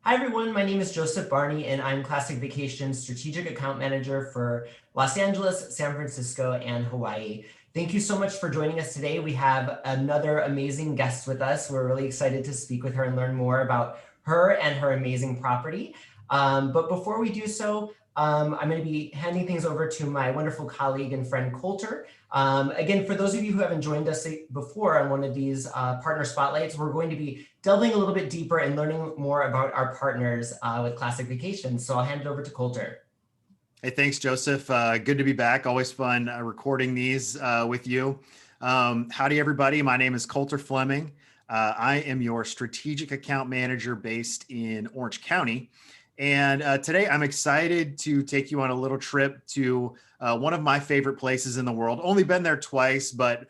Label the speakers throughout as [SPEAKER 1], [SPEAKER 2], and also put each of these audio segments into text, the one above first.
[SPEAKER 1] Hi everyone, my name is Joseph Barney and I'm Classic Vacations Strategic Account Manager for Los Angeles, San Francisco, and Hawaii. Thank you so much for joining us today. We have another amazing guest with us. We're really excited to speak with her and learn more about her and her amazing property. But before we do so, I'm going to be handing things over to my wonderful colleague and friend Colter. Again, for those of you who haven't joined us before on one of these partner spotlights, we're going to be delving a little bit deeper and learning more about our partners with Classic Vacations. So I'll hand it over to Colter.
[SPEAKER 2] Hey, thanks, Joseph. Good to be back. Always fun recording these with you. Howdy, everybody. My name is Colter Fleming. I am your strategic account manager based in Orange County. And today I'm excited to take you on a little trip to one of my favorite places in the world. Only been there twice, but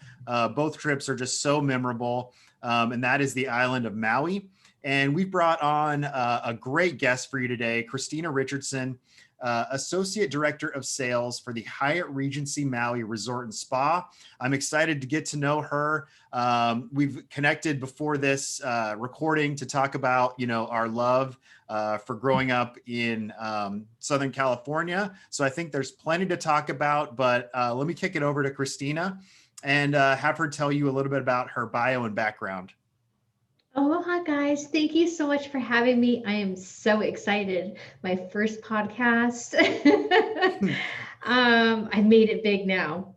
[SPEAKER 2] both trips are just so memorable. And that is the island of Maui. And we brought on a great guest for you today, Christina Richardson, Associate Director of Sales for the Hyatt Regency Maui Resort and Spa. I'm excited to get to know her. We've connected before this recording to talk about, our love for growing up in Southern California. So I think there's plenty to talk about, but let me kick it over to Christina and have her tell you a little bit about her bio and background.
[SPEAKER 3] Aloha, guys. Thank you so much for having me. I am so excited. My first podcast. I made it big now.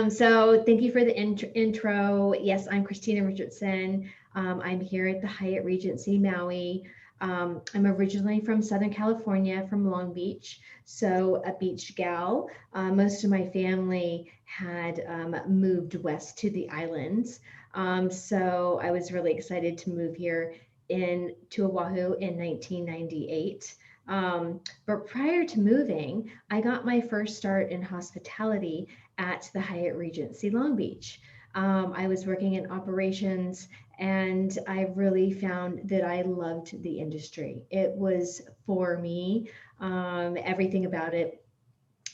[SPEAKER 3] So thank you for the intro. Yes, I'm Christina Richardson. I'm here at the Hyatt Regency Maui. I'm originally from Southern California, from Long Beach, so a beach gal. Most of my family had moved west to the islands. So I was really excited to move here to Oahu in 1998. But prior to moving, I got my first start in hospitality at the Hyatt Regency Long Beach. I was working in operations and I really found that I loved the industry. It was for me, everything about it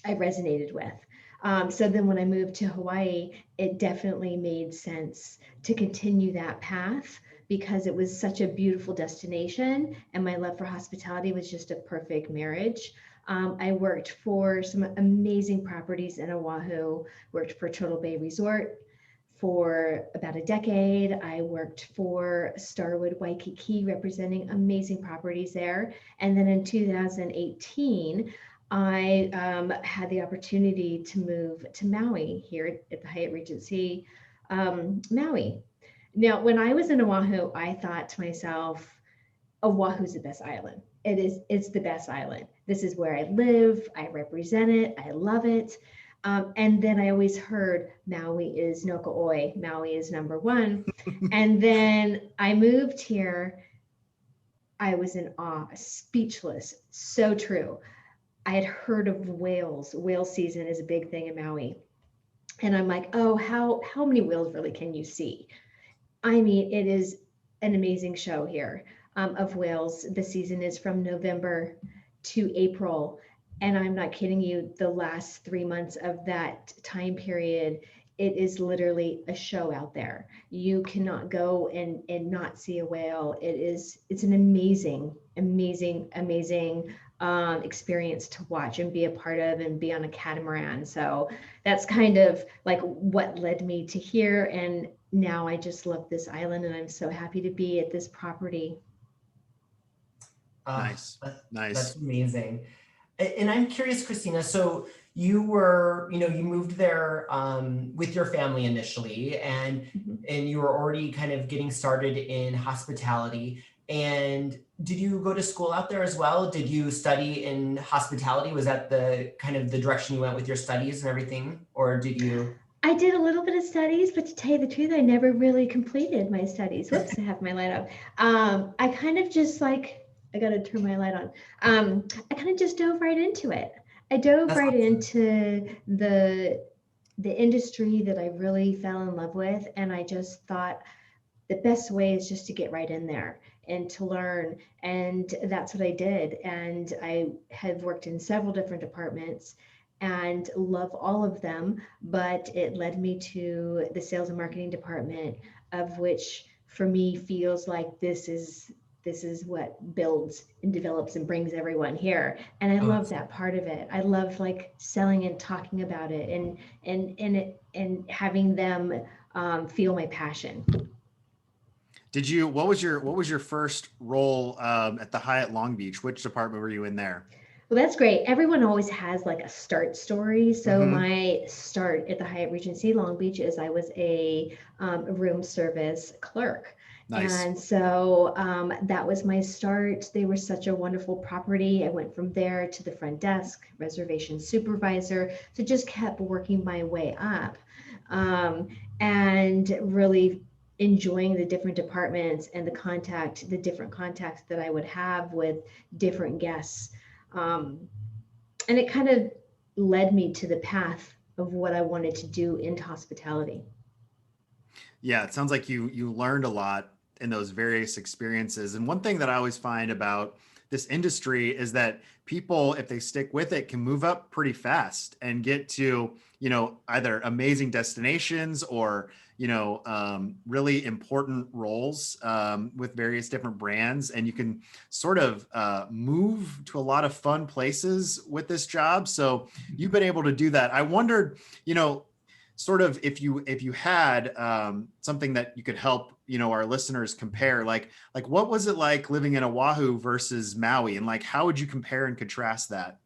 [SPEAKER 3] I resonated with. So then when I moved to Hawaii, it definitely made sense to continue that path because it was such a beautiful destination and my love for hospitality was just a perfect marriage. I worked for some amazing properties in Oahu, worked for Turtle Bay Resort for about a decade. I worked for Starwood Waikiki, representing amazing properties there. And then in 2018, I had the opportunity to move to Maui here at the Hyatt Regency Maui. Now, when I was in Oahu, I thought to myself, Oahu's the best island. It's the best island. This is where I live. I represent it. I love it. And then I always heard Maui is no ko'oi. Maui is number one. And then I moved here. I was in awe, speechless. So true. I had heard of whales. Whale season is a big thing in Maui. And I'm like, oh, how many whales really can you see? I mean, it is an amazing show here of whales. The season is from November to April. And I'm not kidding you, the last 3 months of that time period, it is literally a show out there. You cannot go and not see a whale. It's an amazing experience to watch and be a part of and be on a catamaran. So that's kind of like what led me to here. And now I just love this island and I'm so happy to be at this property.
[SPEAKER 2] Nice.
[SPEAKER 1] That's
[SPEAKER 2] Nice.
[SPEAKER 1] amazing. And I'm curious, Christina, so you were, you moved there with your family initially, and
[SPEAKER 3] Mhm.
[SPEAKER 1] and you were already kind of getting started in hospitality. And did you go to school out there as well? Did you study in hospitality? Was that the kind of the direction you went with your studies and everything? Or did you?
[SPEAKER 3] I did a little bit of studies, but to tell you the truth, I never really completed my studies. Whoops, I have my light on. I kind of just like, I got to turn my light on. I kind of just dove right into it. I dove
[SPEAKER 1] That's
[SPEAKER 3] right
[SPEAKER 1] awesome.
[SPEAKER 3] into the industry that I really fell in love with, and I just thought the best way is just to get right in there and to learn. And that's what I did. And I have worked in several different departments and love all of them, but it led me to the sales and marketing department, of which for me feels like this this is what builds and develops and brings everyone here. And I love that part of it. I love like selling and talking about it and having them feel my passion.
[SPEAKER 2] What was your first role at the Hyatt Long Beach? Which department were you in there?
[SPEAKER 3] Well, that's great. Everyone always has like a start story. So
[SPEAKER 2] Mm-hmm.
[SPEAKER 3] my start at the Hyatt Regency Long Beach is I was a room service clerk.
[SPEAKER 2] Nice.
[SPEAKER 3] And so that was my start. They were such a wonderful property. I went from there to the front desk, reservation supervisor, so just kept working my way up um, and really enjoying the different departments and the different contacts that I would have with different guests. Um, and it kind of led me to the path of what I wanted to do into hospitality.
[SPEAKER 2] Yeah, it sounds like you learned a lot in those various experiences. And one thing that I always find about this industry is that people, if they stick with it, can move up pretty fast and get to, either amazing destinations or, really important roles with various different brands. And you can sort of move to a lot of fun places with this job. So you've been able to do that. I wondered, sort of if you had something that you could help our listeners compare, like what was it like living in Oahu versus Maui, and like how would you compare and contrast that?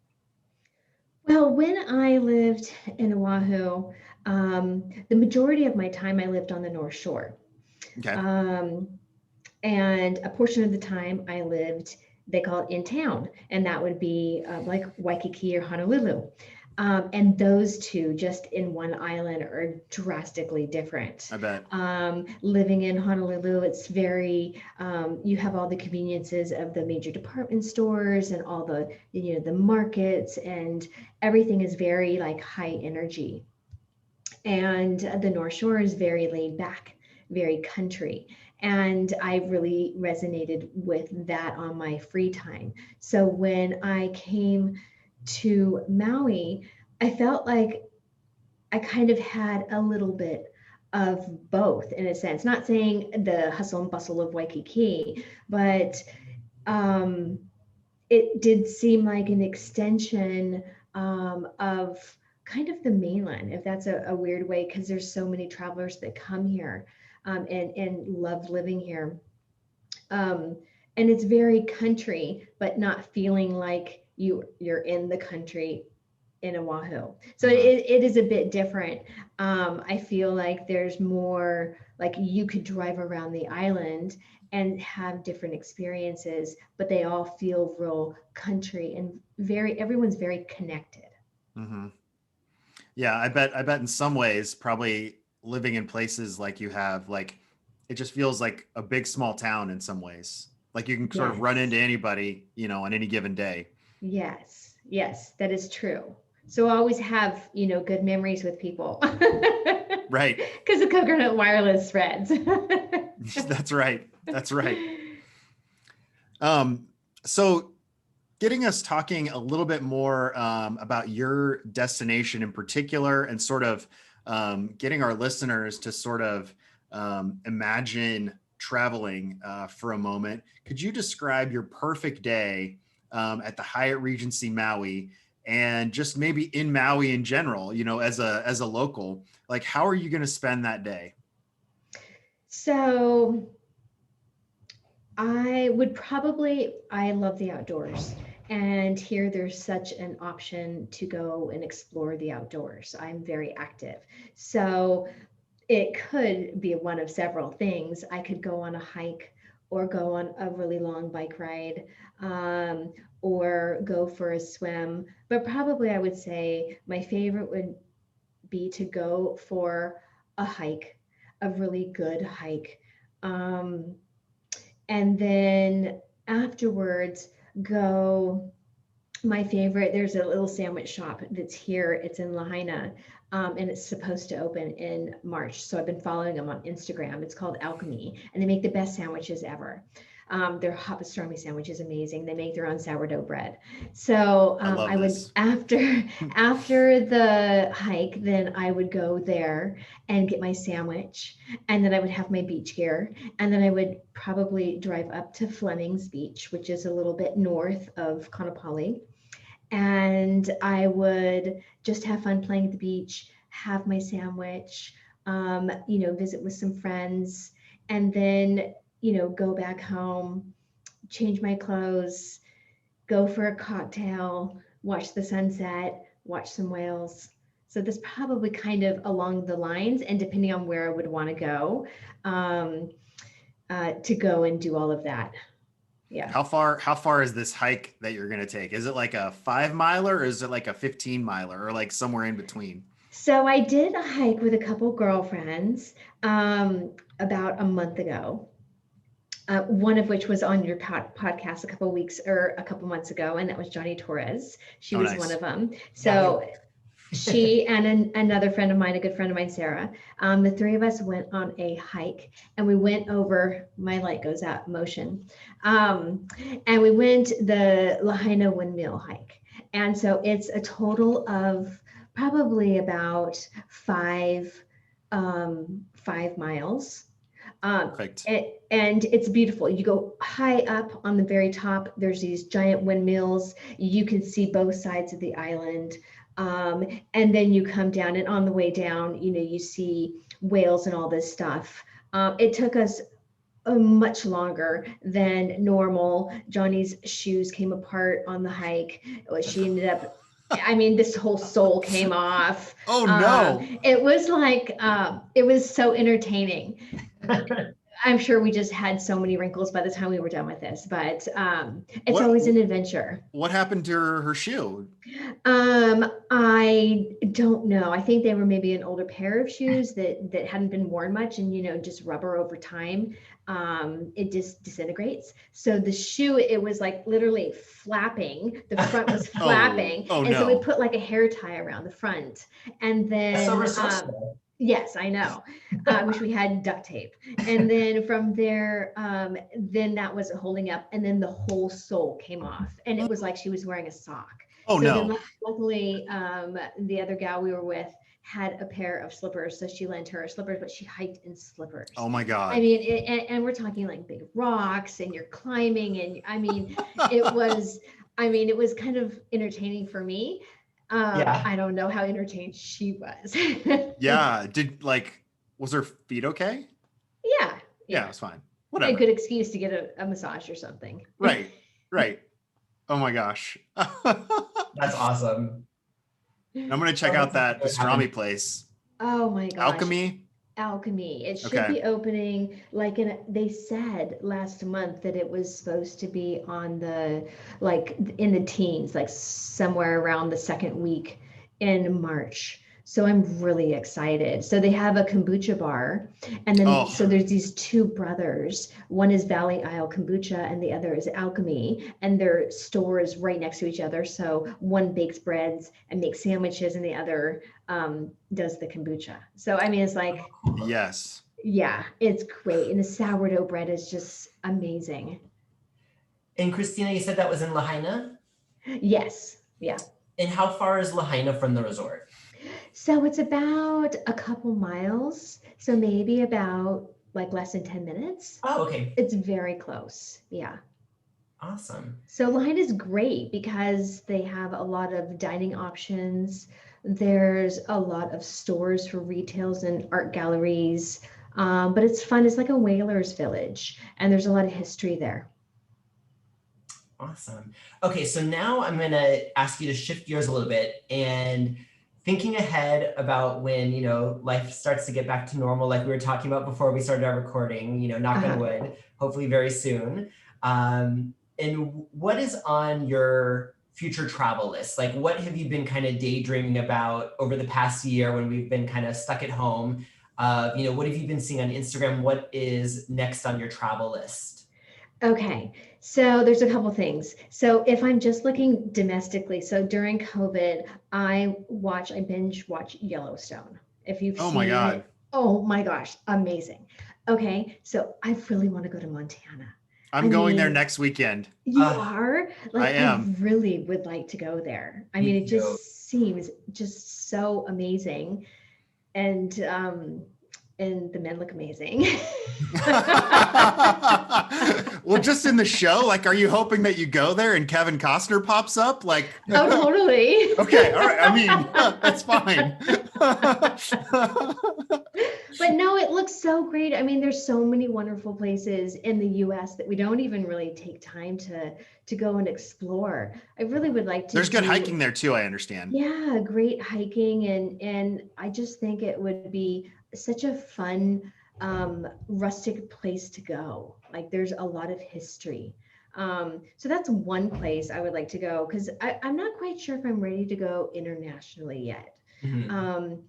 [SPEAKER 3] Well, when I lived in Oahu, the majority of my time I lived on the North Shore.
[SPEAKER 2] Okay.
[SPEAKER 3] Um, and a portion of the time I lived, they call it in town, and that would be like Waikiki or Honolulu. And those two just in one island are drastically different.
[SPEAKER 2] I bet.
[SPEAKER 3] Living in Honolulu, it's very, you have all the conveniences of the major department stores and all the markets, and everything is very like high energy. And the North Shore is very laid back, very country. And I really resonated with that on my free time. So when I came to Maui, I felt like I kind of had a little bit of both in a sense, not saying the hustle and bustle of Waikiki, but um, it did seem like an extension of kind of the mainland, if that's a weird way, because there's so many travelers that come here and love living here. Um, and it's very country, but not feeling like you're in the country in Oahu. So
[SPEAKER 2] Mhm.
[SPEAKER 3] it is a bit different. I feel like there's more like you could drive around the island and have different experiences, but they all feel real country and everyone's very connected.
[SPEAKER 2] Mhm. Yeah, I bet in some ways, probably living in places like you have, like it just feels like a big small town in some ways. Like you can sort of run into
[SPEAKER 3] Yes.
[SPEAKER 2] anybody, on any given day.
[SPEAKER 3] Yes. Yes, that is true. So I always have, good memories with people.
[SPEAKER 2] Right.
[SPEAKER 3] Because the coconut wireless threads.
[SPEAKER 2] That's right. That's right. Um, so getting us talking a little bit more about your destination in particular, and sort of getting our listeners to sort of imagine traveling for a moment. Could you describe your perfect day at the Hyatt Regency Maui, and just maybe in Maui in general, as a local, like how are you going to spend that day?
[SPEAKER 3] So I love the outdoors. And here there's such an option to go and explore the outdoors. I'm very active. So it could be one of several things. I could go on a hike or go on a really long bike ride um, or go for a swim. But probably I would say my favorite would be to go for a hike, a really good hike. Um, and then afterwards, go my favorite, there's a little sandwich shop that's here. It's in Lahaina, and it's supposed to open in March. So I've been following them on Instagram. It's called Alchemy, and they make the best sandwiches ever. Their hot pastrami sandwich is amazing. They make their own sourdough bread. So
[SPEAKER 2] I love
[SPEAKER 3] I would
[SPEAKER 2] this.
[SPEAKER 3] after the hike, then I would go there and get my sandwich, and then I would have my beach gear, and then I would probably drive up to Fleming's Beach, which is a little bit north of Kaanapali, and I would just have fun playing at the beach, have my sandwich, visit with some friends, and then, go back home, change my clothes, go for a cocktail, watch the sunset, watch some whales. So this probably kind of along the lines, and depending on where I would want um, to go and do all of that. Yeah.
[SPEAKER 2] How far is this hike that you're going to take? Is it like a 5 miler or is it like a 15 miler or like somewhere in between?
[SPEAKER 3] So I did a hike with a couple girlfriends about a month ago. One of which was on your podcast a couple weeks or a couple months ago, and that was Johnny Torres. She
[SPEAKER 2] Oh,
[SPEAKER 3] was
[SPEAKER 2] nice.
[SPEAKER 3] one of them. So she and another friend of mine, a good friend of mine, Sarah, the three of us went on a hike, and we went over, my light goes out, motion. And we went the Lahaina windmill hike. And so it's a total of probably about 5 miles.
[SPEAKER 2] Perfect.
[SPEAKER 3] And it's beautiful. You go high up on the very top. There's these giant windmills. You can see both sides of the island. And then you come down, and on the way down, you see whales and all this stuff. It took us much longer than normal. Johnny's shoes came apart on the hike. She ended up, this whole sole came off.
[SPEAKER 2] Oh no.
[SPEAKER 3] It was like, it was so entertaining. I'm sure we just had so many wrinkles by the time we were done with this, but it's always an adventure.
[SPEAKER 2] What happened to her shoe?
[SPEAKER 3] I don't know. I think they were maybe an older pair of shoes that hadn't been worn much, and just rubber over time. It just disintegrates. So the shoe, it was like literally flapping. The front was flapping.
[SPEAKER 2] Oh,
[SPEAKER 3] and
[SPEAKER 2] no.
[SPEAKER 3] So we put like a hair tie around the front, and then
[SPEAKER 1] That's so resourceful.
[SPEAKER 3] yes, I know. I wish we had duct tape. And then from there, then that wasn't holding up, and then the whole sole came off, and it was like she was wearing a sock.
[SPEAKER 2] Oh,
[SPEAKER 3] so
[SPEAKER 2] no.
[SPEAKER 3] Then luckily, the other gal we were with had a pair of slippers, so she lent her slippers, but she hiked in slippers.
[SPEAKER 2] Oh my God.
[SPEAKER 3] And we're talking like big rocks, and you're climbing, and it was kind of entertaining for me.
[SPEAKER 1] Yeah.
[SPEAKER 3] I don't know how entertained she was.
[SPEAKER 2] Yeah. Was her feet okay?
[SPEAKER 3] Yeah.
[SPEAKER 2] Yeah, it's fine.
[SPEAKER 3] A
[SPEAKER 2] Whatever.
[SPEAKER 3] good excuse to get a massage or something.
[SPEAKER 2] Right. Oh my gosh.
[SPEAKER 1] That's awesome.
[SPEAKER 2] I'm going to check out that pastrami place.
[SPEAKER 3] Oh my gosh.
[SPEAKER 2] Alchemy.
[SPEAKER 3] It should be opening they said last month that it was supposed to be in the teens, like somewhere around the second week in March. So I'm really excited. So they have a kombucha bar, and then so there's these two brothers. One is Valley Isle Kombucha, and the other is Alchemy, and their store is right next to each other. So one bakes breads and makes sandwiches, and the other does the kombucha. So it's like,
[SPEAKER 2] yes,
[SPEAKER 3] yeah, it's great, and the sourdough bread is just amazing.
[SPEAKER 1] And Christina, you said that was in Lahaina?
[SPEAKER 3] Yes, yeah.
[SPEAKER 1] And how far is Lahaina from the resort?
[SPEAKER 3] So it's about a couple miles. So maybe about like less than 10 minutes.
[SPEAKER 1] Oh, okay.
[SPEAKER 3] It's very close. Yeah.
[SPEAKER 1] Awesome.
[SPEAKER 3] So Lahaina is great because they have a lot of dining options. There's a lot of stores for retails and art galleries. But it's fun. It's like a whalers village, and there's a lot of history there.
[SPEAKER 1] Awesome. Okay, so now I'm going to ask you to shift gears a little bit, and thinking ahead about when, life starts to get back to normal, like we were talking about before we started our recording, knock on wood, hopefully very soon. And what is on your future travel list? Like, what have you been kind of daydreaming about over the past year when we've been kind of stuck at home? What have you been seeing on Instagram? What is next on your travel list?
[SPEAKER 3] Okay, so there's a couple things. So if I'm just looking domestically, so during COVID, I binge watch Yellowstone. If you've seen
[SPEAKER 2] my God.
[SPEAKER 3] it, oh my gosh, amazing. Okay, so I really want to go to Montana.
[SPEAKER 2] I'm going there next weekend.
[SPEAKER 3] You are?
[SPEAKER 2] I
[SPEAKER 3] Like, I
[SPEAKER 2] am.
[SPEAKER 3] really would like to go there. I
[SPEAKER 1] Me
[SPEAKER 3] mean, it
[SPEAKER 1] too.
[SPEAKER 3] just seems just so amazing. And the men look amazing.
[SPEAKER 2] Well, just in the show, like, are you hoping that you go there and Kevin Costner pops up? Like,
[SPEAKER 3] Oh, totally.
[SPEAKER 2] okay, all right. I mean, that's fine.
[SPEAKER 3] But no, it looks so great. I mean, there's so many wonderful places in the US that we don't even really take time to go and explore. I really would like to
[SPEAKER 2] There's good
[SPEAKER 3] do,
[SPEAKER 2] hiking there too, I understand.
[SPEAKER 3] yeah, great hiking, and I just think it would be such a fun rustic place to go. Like, there's a lot of history. So that's one place I would like to go, because I'm not quite sure if I'm ready to go internationally yet.
[SPEAKER 1] Mhm.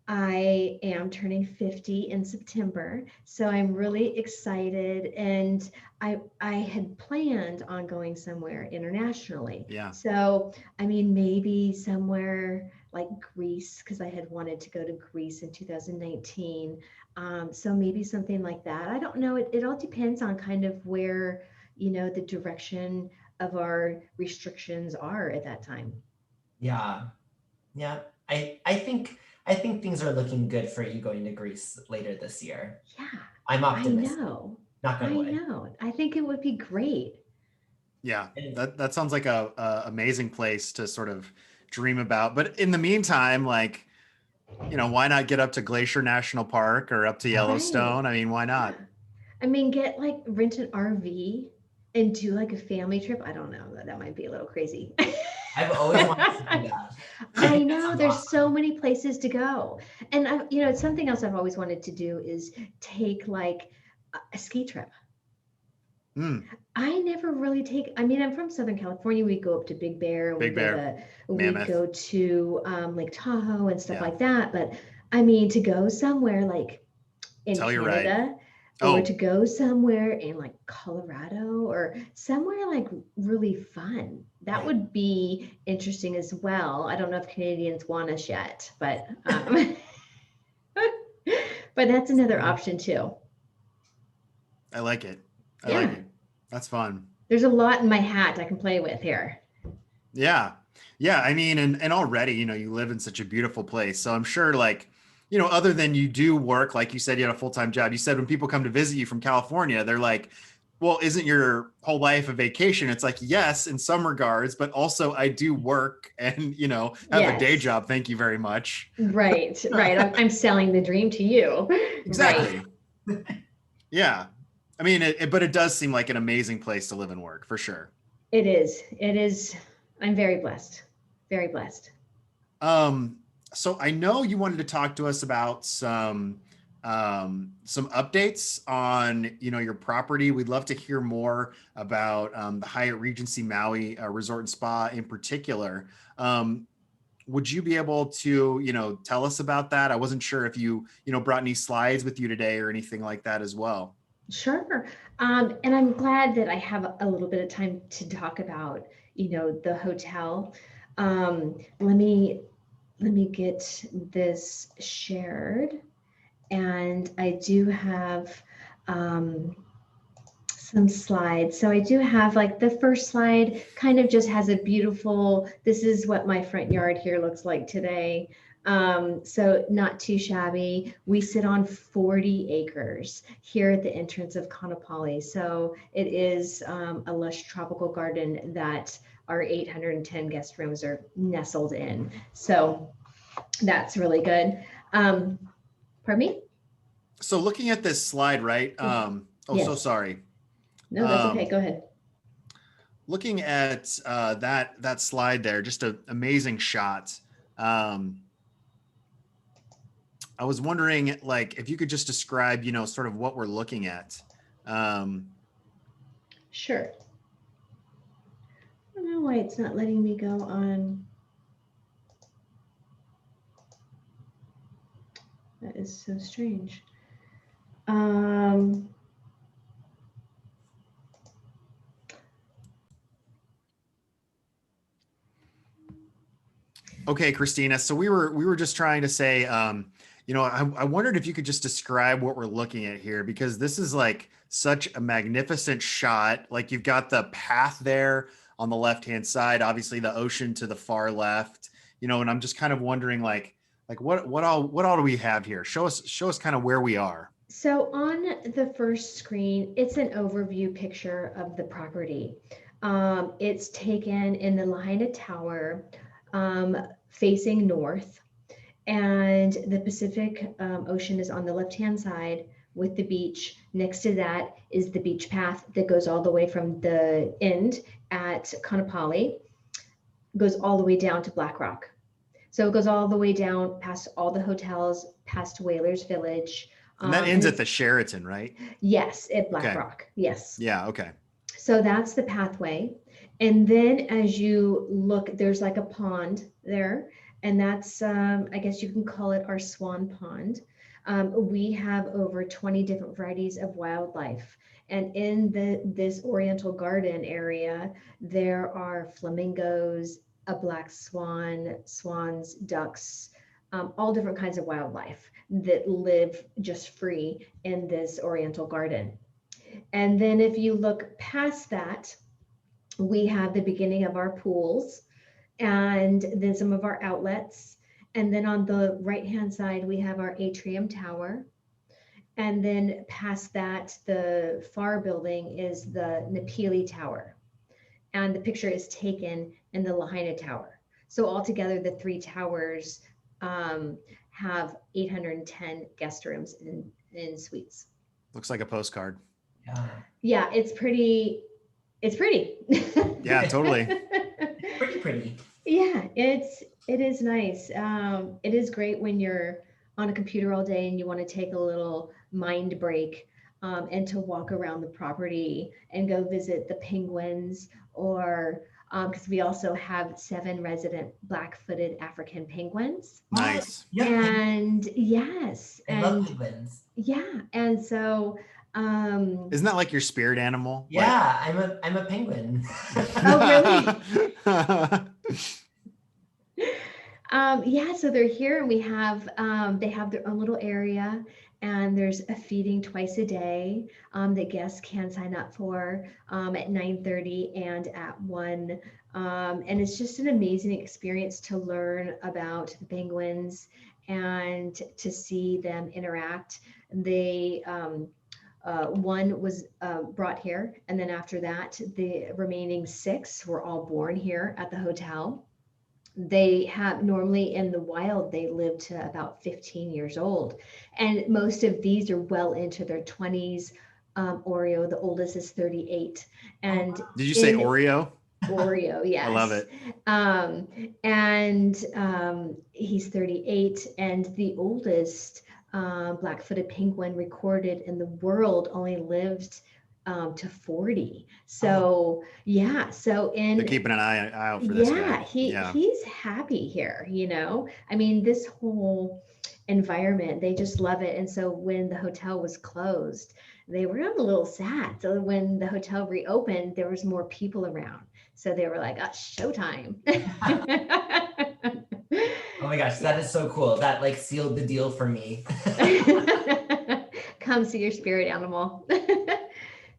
[SPEAKER 3] I am turning 50 in September, so I'm really excited, and I had planned on going somewhere internationally.
[SPEAKER 2] Yeah.
[SPEAKER 3] So, I mean, maybe somewhere like Greece, because I had wanted to go to Greece in 2019. So maybe something like that. I don't know. It all depends on kind of where, the direction of our restrictions are at that time.
[SPEAKER 1] Yeah. Yeah. I think things are looking good for you going to Greece later this year.
[SPEAKER 3] Yeah,
[SPEAKER 1] I'm
[SPEAKER 3] I
[SPEAKER 1] optimistic.
[SPEAKER 3] know.
[SPEAKER 1] Knock on
[SPEAKER 3] I
[SPEAKER 1] wood.
[SPEAKER 3] know. I think it would be great.
[SPEAKER 2] Yeah.
[SPEAKER 1] And
[SPEAKER 2] That sounds like a amazing place to sort of dream about. But in the meantime, like, why not get up to Glacier National Park or up to
[SPEAKER 3] Right.
[SPEAKER 2] Yellowstone? I mean, why
[SPEAKER 3] Yeah.
[SPEAKER 2] not?
[SPEAKER 3] I mean, rent an RV and do like a family trip. I don't know. That might be a little crazy.
[SPEAKER 1] I've always wanted to do that. I
[SPEAKER 3] I
[SPEAKER 1] think that
[SPEAKER 3] know
[SPEAKER 1] sounds
[SPEAKER 3] there's so
[SPEAKER 1] awesome.
[SPEAKER 3] many places to go. And it's something else I've always wanted to do is take like a ski trip.
[SPEAKER 2] Hmm.
[SPEAKER 3] I never really take, I mean, I'm from Southern California. We go up to Big Bear,
[SPEAKER 2] Big Bear,
[SPEAKER 3] we
[SPEAKER 2] Mammoth.
[SPEAKER 3] go to Lake Tahoe and stuff
[SPEAKER 2] Yeah.
[SPEAKER 3] like that. But I mean, to go somewhere like in
[SPEAKER 2] Telluride.
[SPEAKER 3] Canada, or to
[SPEAKER 2] Oh,
[SPEAKER 3] go somewhere in like Colorado, or somewhere like really fun, that
[SPEAKER 1] Right.
[SPEAKER 3] would be interesting as well. I don't know if Canadians want us yet, but but that's another option too.
[SPEAKER 2] I like it. I like
[SPEAKER 3] Yeah,
[SPEAKER 2] it. That's fun.
[SPEAKER 3] there's a lot in my hat I can play with here.
[SPEAKER 2] Yeah. Yeah. I mean, and already, you live in such a beautiful place. So I'm sure, like, other than you do work, like you said, you had a full-time job. You said when people come to visit you from California, they're like, well, isn't your whole life a vacation? It's like, yes, in some regards, but also I do work and, have a day
[SPEAKER 3] Yes.
[SPEAKER 2] job. Thank you very much.
[SPEAKER 3] Right, right. I'm selling the dream to you. Right.
[SPEAKER 2] Exactly. Yeah. I mean, but it does seem like an amazing place to live and work for sure.
[SPEAKER 3] It is. It is. I'm very blessed. Very blessed.
[SPEAKER 2] Um, so I know you wanted to talk to us about some updates on your property. We'd love to hear more about the Hyatt Regency Maui Resort and Spa in particular. Would you be able to tell us about that? I wasn't sure if you brought any slides with you today or anything like that as well.
[SPEAKER 3] Sure. And I'm glad that I have a little bit of time to talk about, the hotel. Let me get this shared. And I do have some slides. So I do have, like, the first slide kind of just has a beautiful, this is what my front yard here looks like today. So not too shabby. We sit on 40 acres here at the entrance of Kanapali. So it is a lush tropical garden that our 810 guest rooms are nestled in. So that's really good. Pardon me?
[SPEAKER 2] So looking at this slide, right? Oh, so
[SPEAKER 3] Yes.
[SPEAKER 2] sorry.
[SPEAKER 3] No, that's okay. Go ahead.
[SPEAKER 2] Looking at that slide there, just an amazing shot. I was wondering, like, if you could just describe, sort of what we're looking at.
[SPEAKER 3] Sure. I don't know why it's not letting me go on. That is so strange.
[SPEAKER 2] Okay, Christina. So we were just trying to say, I wondered if you could just describe what we're looking at here, because this is like such a magnificent shot. Like you've got the path there on the left-hand side, obviously the ocean to the far left, and I'm just kind of wondering like what all do we have here? Show us kind of where we are.
[SPEAKER 3] So on the first screen, it's an overview picture of the property. It's taken in the Lahaina Tower, facing north, and the Pacific Ocean is on the left-hand side with the beach. Next to that is the beach path that goes all the way from the end at Kanapali, goes all the way down to Black Rock. So it goes all the way down past all the hotels, past Whalers Village.
[SPEAKER 2] And that ends at the Sheraton, right?
[SPEAKER 3] Yes, at Black
[SPEAKER 2] Okay.
[SPEAKER 3] Rock. Yes.
[SPEAKER 2] Yeah. Okay.
[SPEAKER 3] So that's the pathway. And then as you look, there's like a pond there. And that's, I guess you can call it our swan pond. We have over 20 different varieties of wildlife. And in this Oriental Garden area, there are flamingos, a black swan, swans, ducks, all different kinds of wildlife that live just free in this Oriental Garden. And then if you look past that, we have the beginning of our pools and then some of our outlets. And then on the right-hand side, we have our atrium tower. And then past that, the far building is the Napili Tower. And the picture is taken in the Lahaina Tower. So altogether, the three towers have 810 guest rooms in suites.
[SPEAKER 2] Looks like a postcard.
[SPEAKER 1] Yeah.
[SPEAKER 3] Yeah, it's pretty. It's pretty.
[SPEAKER 2] Yeah, totally.
[SPEAKER 1] Pretty.
[SPEAKER 3] Yeah, it is nice. It is great when you're on a computer all day and you want to take a little mind break, and to walk around the property and go visit the penguins, or because we also have 7 resident black-footed African penguins.
[SPEAKER 2] Nice.
[SPEAKER 1] Yeah.
[SPEAKER 3] And yes,
[SPEAKER 1] I love
[SPEAKER 3] and
[SPEAKER 1] penguins.
[SPEAKER 3] yeah, and so
[SPEAKER 2] Isn't that like your spirit animal?
[SPEAKER 1] Yeah, I'm a penguin.
[SPEAKER 3] Oh,
[SPEAKER 2] really?
[SPEAKER 3] yeah, so they're here, and we have they have their own little area, and there's a feeding twice a day that guests can sign up for at 9:30 and at 1. And it's just an amazing experience to learn about the penguins and to see them interact. They one was brought here, and then after that, the remaining 6 were all born here at the hotel. They have normally in the wild, they live to about 15 years old. And most of these are well into their 20s. Oreo, the oldest, is 38. And
[SPEAKER 2] Did you say Oreo?
[SPEAKER 3] Oreo, yes.
[SPEAKER 2] I love it.
[SPEAKER 3] And he's 38. And the oldest black-footed penguin recorded in the world only lived to 40. So yeah, so
[SPEAKER 2] They're keeping an eye out for this guy.
[SPEAKER 3] He's happy here, I mean, this whole environment, they just love it. And so when the hotel was closed, they were a little sad. So when the hotel reopened, there was more people around. So they were like, oh, showtime.
[SPEAKER 1] Oh my gosh, that is so cool. That like sealed the deal for me.
[SPEAKER 3] Come see your spirit animal.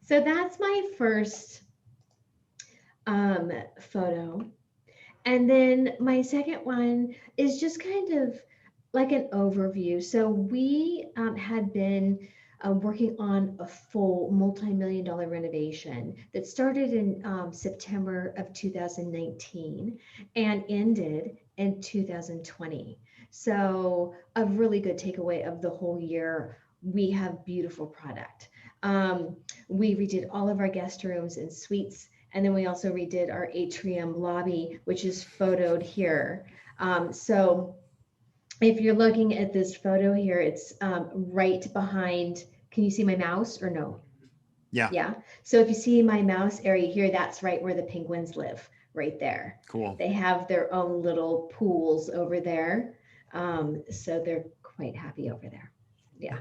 [SPEAKER 3] So that's my first photo. And then my second one is just kind of like an overview. So we had been working on a full multi-million-dollar renovation that started in September of 2019 and ended in 2020. So a really good takeaway of the whole year, we have beautiful product. We redid all of our guest rooms and suites, and then we also redid our atrium lobby, which is photoed here. So if you're looking at this photo here, it's right behind, can you see my mouse or no?
[SPEAKER 2] Yeah.
[SPEAKER 3] Yeah. So if you see my mouse area here, that's right where the penguins live, right there.
[SPEAKER 2] Cool.
[SPEAKER 3] They have their own little pools over there. So they're quite happy over there. Yeah.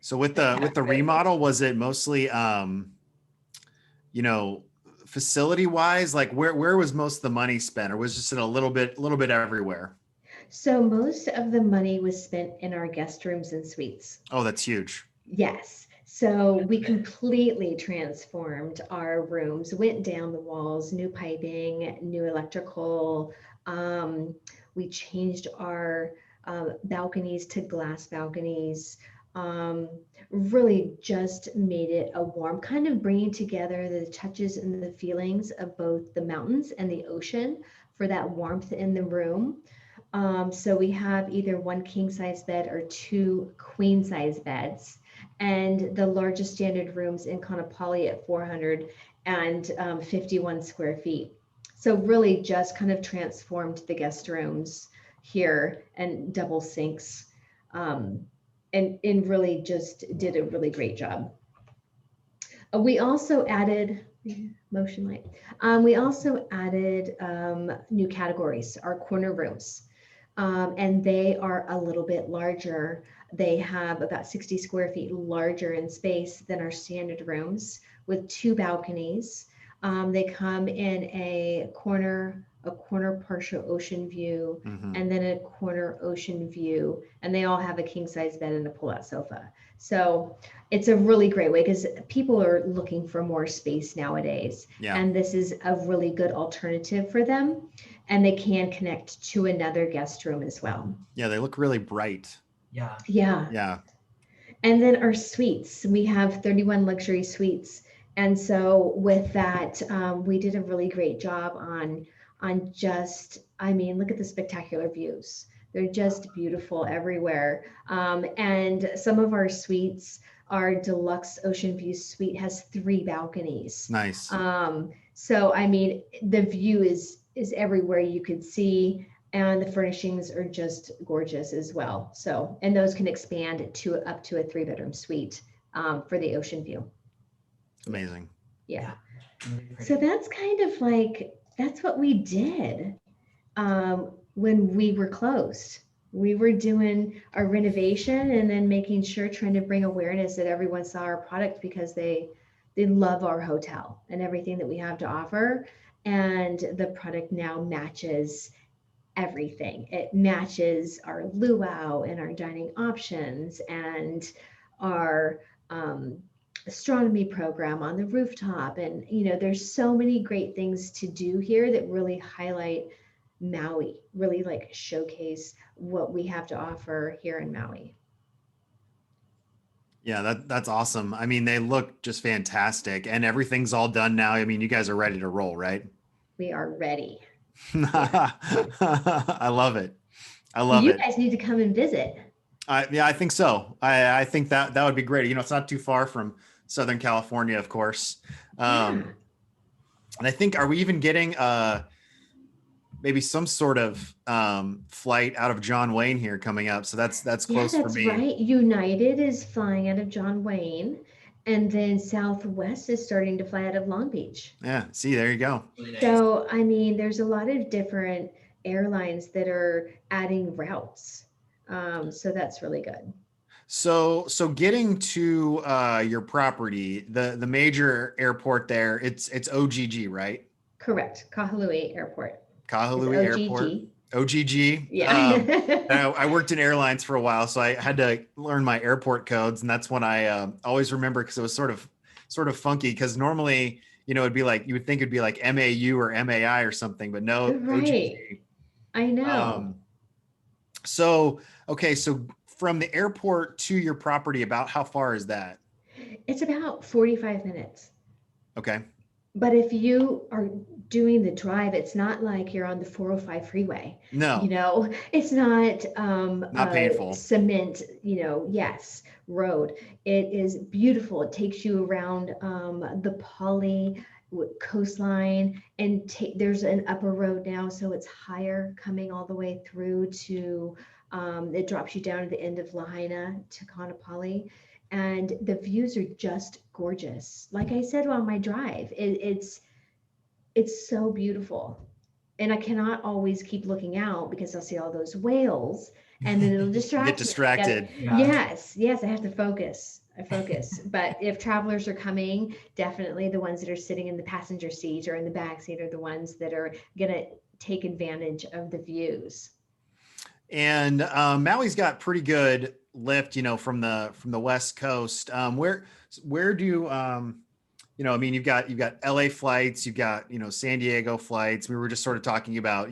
[SPEAKER 2] So with the remodel, was it mostly facility wise, like where was most of the money spent, or was just it a little bit everywhere?
[SPEAKER 3] So most of the money was spent in our guest rooms and suites.
[SPEAKER 2] Oh, that's huge.
[SPEAKER 3] Yes. So we completely transformed our rooms, went down the walls, new piping, new electrical. Um, we changed our balconies to glass balconies. Um, really just made it a warm, kind of bringing together the touches and the feelings of both the mountains and the ocean for that warmth in the room. So we have either one king size bed or two queen size beds, and the largest standard rooms in Kaanapali at 451 square feet. So really just kind of transformed the guest rooms here and double sinks, and really just did a really great job. We also added motion light. We also added new categories, our corner rooms, and they are a little bit larger. They have about 60 square feet larger in space than our standard rooms with two balconies. They come in a corner partial ocean view,
[SPEAKER 2] Mhm.
[SPEAKER 3] and then a corner ocean view, and they all have a king size bed and a pull-out sofa. So it's a really great way because people are looking for more space nowadays,
[SPEAKER 2] Yeah.
[SPEAKER 3] and this is a really good alternative for them, and they can connect to another guest room as well.
[SPEAKER 2] Yeah, they look really bright.
[SPEAKER 1] Yeah.
[SPEAKER 3] Yeah.
[SPEAKER 2] Yeah.
[SPEAKER 3] And then our suites, we have 31 luxury suites. And so with that, we did a really great job on just, I mean, look at the spectacular views. They're just beautiful everywhere. And some of our suites, our deluxe ocean view suite has three balconies.
[SPEAKER 2] Nice.
[SPEAKER 3] So I mean, the view is everywhere you could see, and the furnishings are just gorgeous as well. So, and those can expand to up to a 3-bedroom suite for the ocean view.
[SPEAKER 2] Amazing.
[SPEAKER 3] Yeah.
[SPEAKER 1] Really pretty.
[SPEAKER 3] So that's kind of like, that's what we did when we were closed. We were doing our renovation and then making sure, trying to bring awareness that everyone saw our product because they love our hotel and everything that we have to offer. And the product now matches everything. It matches our luau and our dining options and our astronomy program on the rooftop. And, you know, there's so many great things to do here that really highlight Maui, really like showcase what we have to offer here in Maui.
[SPEAKER 2] Yeah, that's awesome. I mean, they look just fantastic and everything's all done now. I mean, you guys are ready to roll, right?
[SPEAKER 3] We are ready.
[SPEAKER 2] I love it. I love
[SPEAKER 3] You
[SPEAKER 2] it.
[SPEAKER 3] guys need to come and visit.
[SPEAKER 2] Yeah, I think so. I think that would be great. You know, it's not too far from Southern California, of course.
[SPEAKER 3] Yeah.
[SPEAKER 2] And I think, are we even getting maybe some sort of flight out of John Wayne here coming up? So that's close for
[SPEAKER 3] That's
[SPEAKER 2] me.
[SPEAKER 3] right. United is flying out of John Wayne, and then Southwest is starting to fly out of Long Beach.
[SPEAKER 2] Yeah. See, there you go.
[SPEAKER 1] Really nice.
[SPEAKER 3] So, I mean, there's a lot of different airlines that are adding routes. So that's really good.
[SPEAKER 2] So getting to your property, the major airport there, it's OGG, right?
[SPEAKER 3] Correct. Kahului Airport is
[SPEAKER 2] Kahului Airport.
[SPEAKER 3] OGG.
[SPEAKER 2] OGG.
[SPEAKER 3] Yeah.
[SPEAKER 2] I worked in airlines for a while, so I had to learn my airport codes, and that's when I always remember because it was sort of funky. Because normally, you know, it'd be like you would think it'd be like MAU or MAI or something, but no,
[SPEAKER 3] Right.
[SPEAKER 2] OGG.
[SPEAKER 3] I know.
[SPEAKER 2] So okay, so from the airport to your property, about how far is that?
[SPEAKER 3] It's about 45 minutes.
[SPEAKER 2] Okay.
[SPEAKER 3] But if you are doing the drive, it's not like you're on the 405 freeway.
[SPEAKER 2] No.
[SPEAKER 3] You know, it's not
[SPEAKER 2] Not painful.
[SPEAKER 3] Cement, you know, yes, road. It is beautiful. It takes you around the Poly coastline, and there's an upper road now, so it's higher coming all the way through to it drops you down to the end of Lahaina to Kaanapali. And the views are just gorgeous. Like I said on my drive, it's so beautiful. And I cannot always keep looking out because I'll see all those whales and then it'll distract
[SPEAKER 2] Get
[SPEAKER 3] me.
[SPEAKER 2] distracted.
[SPEAKER 1] Yeah.
[SPEAKER 3] Yes, I have to focus. I focus. But if travelers are coming, definitely the ones that are sitting in the passenger seat or in the back seat are the ones that are going to take advantage of the views.
[SPEAKER 2] And Maui's got pretty good lift, from the West Coast. Where do I mean, you've got LA flights, you've got, San Diego flights. We were just sort of talking about,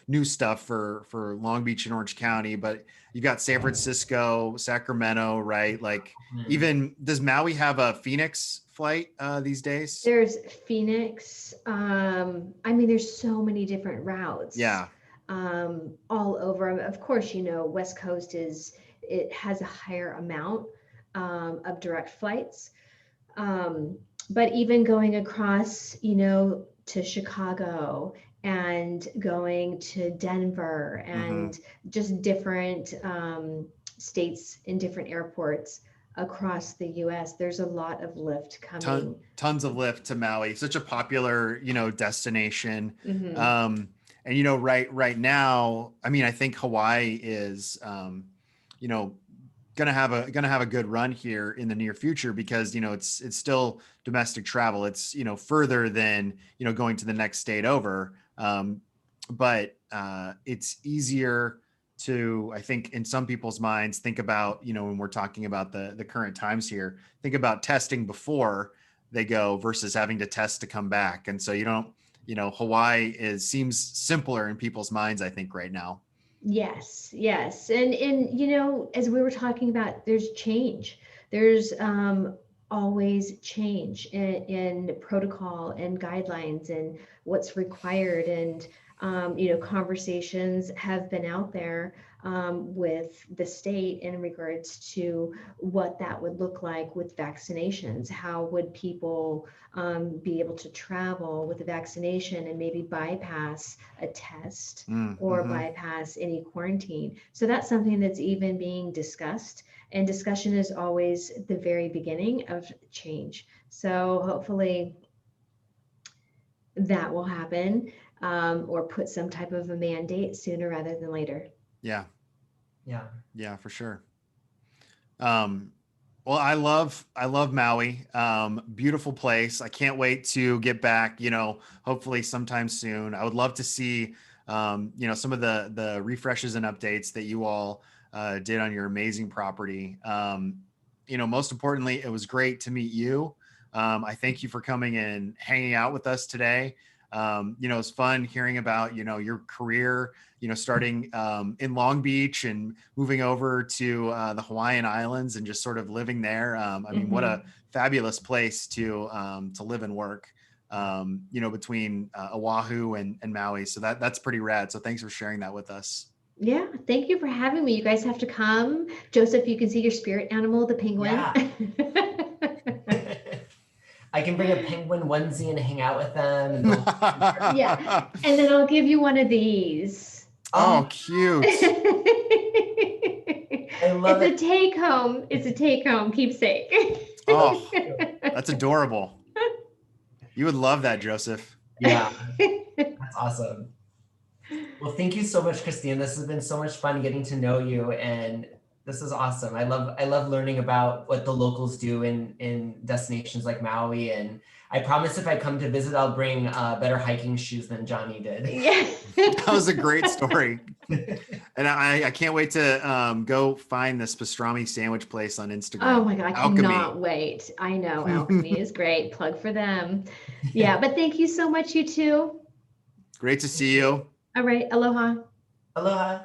[SPEAKER 2] new stuff for Long Beach and Orange County, but you've got San Francisco, Sacramento, right? Like,
[SPEAKER 1] Mhm.
[SPEAKER 2] even does Maui have a Phoenix flight these days?
[SPEAKER 3] There's Phoenix. I mean, there's so many different routes
[SPEAKER 2] Yeah.
[SPEAKER 3] all over. Of course, West Coast it has a higher amount of direct flights. Um, but even going across, to Chicago and going to Denver
[SPEAKER 2] Hmm.
[SPEAKER 3] and just different states in different airports across the US, there's a lot of lift coming.
[SPEAKER 2] Tons of lift to Maui. Such a popular, destination.
[SPEAKER 3] Hmm.
[SPEAKER 2] Um, and right now, I mean, I think Hawaii is, you know, gonna have a good run here in the near future because it's still domestic travel. It's further than going to the next state over, but it's easier to, I think, in some people's minds, think about when we're talking about the current times here, think about testing before they go versus having to test to come back. And so Hawaii seems simpler in people's minds, I think, right now.
[SPEAKER 3] Yes, yes. And as we were talking about, there's change. There's always change in protocol and guidelines and what's required. And conversations have been out there with the state in regards to what that would look like with vaccinations. How would people be able to travel with a vaccination and maybe bypass a test or
[SPEAKER 2] Mm-hmm.
[SPEAKER 3] bypass any quarantine? So that's something that's even being discussed. And discussion is always the very beginning of change. So hopefully that will happen, or put some type of a mandate sooner rather than later.
[SPEAKER 2] Yeah,
[SPEAKER 1] Yeah.
[SPEAKER 2] yeah, for sure. Um, well, I love Maui. Beautiful place. I can't wait to get back, hopefully sometime soon. I would love to see, some of the refreshes and updates that you all did on your amazing property. Most importantly, it was great to meet you. I thank you for coming and hanging out with us today. It's fun hearing about, your career, starting in Long Beach and moving over to the Hawaiian Islands and just sort of living there. I mean, what
[SPEAKER 3] Hmm.
[SPEAKER 2] a fabulous place to live and work, between Oahu and Maui. So that's pretty rad. So thanks for sharing that with us.
[SPEAKER 3] Yeah, thank you for having me. You guys have to come. Joseph, you can see your spirit animal, the penguin.
[SPEAKER 1] Yeah. I can bring a penguin onesie and hang out with them, and they'll.
[SPEAKER 3] Yeah, and then I'll give you one of these.
[SPEAKER 2] Oh,
[SPEAKER 1] Oh,
[SPEAKER 2] cute.
[SPEAKER 1] I love it.
[SPEAKER 3] It's a take home keepsake.
[SPEAKER 2] Oh, that's adorable. You would love that, Joseph.
[SPEAKER 1] Yeah, that's awesome. Well, thank you so much, Christine. This has been so much fun getting to know you, and this is awesome. I love learning about what the locals do in destinations like Maui. And I promise if I come to visit, I'll bring better hiking shoes than Johnny did.
[SPEAKER 3] Yeah.
[SPEAKER 2] That was a great story. And I can't wait to go find this pastrami sandwich place on Instagram.
[SPEAKER 3] Oh my God, I
[SPEAKER 2] Alchemy.
[SPEAKER 3] cannot wait. I know Alchemy is great. Plug for them. Yeah, but thank you so much, you two.
[SPEAKER 2] Great to see you.
[SPEAKER 3] All right, aloha.
[SPEAKER 1] Aloha.